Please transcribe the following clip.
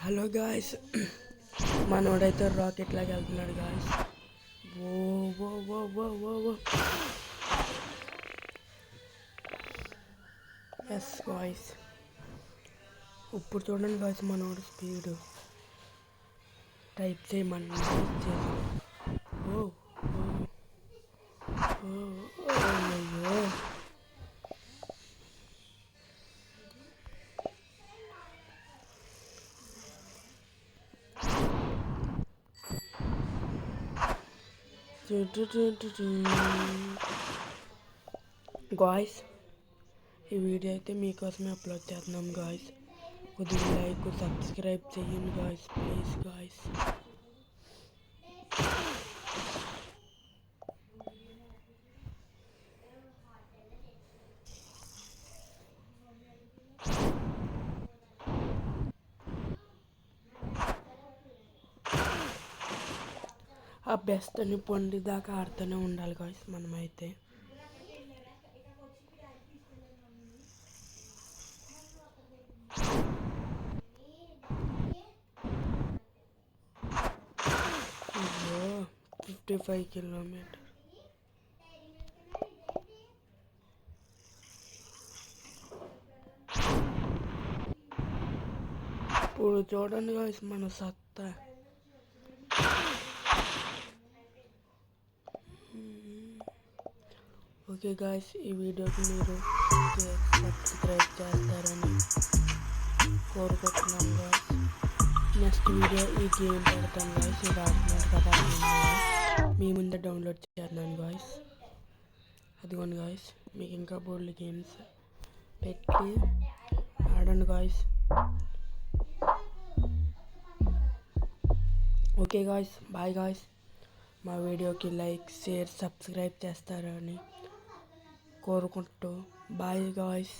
Hello guys, మనోడైతే rocket లాగా వెళ్తున్నాడు guys. ఓ ఓ ఓ ఓ ఓ ఓ yes guys, ఇప్పుడు చూడండి గాయస్ మనోడు స్పీడ్. టైప్ చేయమని ఓ ఓ అయ్యో. గాయస్, ఈ వీడియో అయితే మీకోసమే అప్లోడ్ చేస్తున్నాం గాయస్. కొద్దిగా లైక్ సబ్స్క్రైబ్ చేయండి గాయస్, ప్లీజ్ గాయస్. ఆ బెస్ట్ అని పొండి దాకా ఆడుతూనే ఉండాలి గాయస్ మనమైతే. అయ్యో, 55 కిలోమీటర్. ఇప్పుడు చూడండి గాయస్ మన సత్తా. ఓకే గాయస్, ఈ వీడియోకి మీరు సబ్స్క్రైబ్ చేస్తారని కోరుకుంటున్నాను గాయస్. నెక్స్ట్ వీడియో ఈ గేమ్ పెడతాను గాయస్. ఇది ఆడుతున్నాడు కదా, మీ ముందే డౌన్లోడ్ చేస్తున్నాను గాయస్. అదిగోండి గాయస్, మీకు ఇంకా బోల్డ్ గేమ్స్ పెట్టి ఆడండి guys. Okay guys, bye guys. మా వీడియోకి లైక్, షేర్, సబ్స్క్రైబ్ చేస్తారని కోరుకుంటూ బాయ్ గాయస్.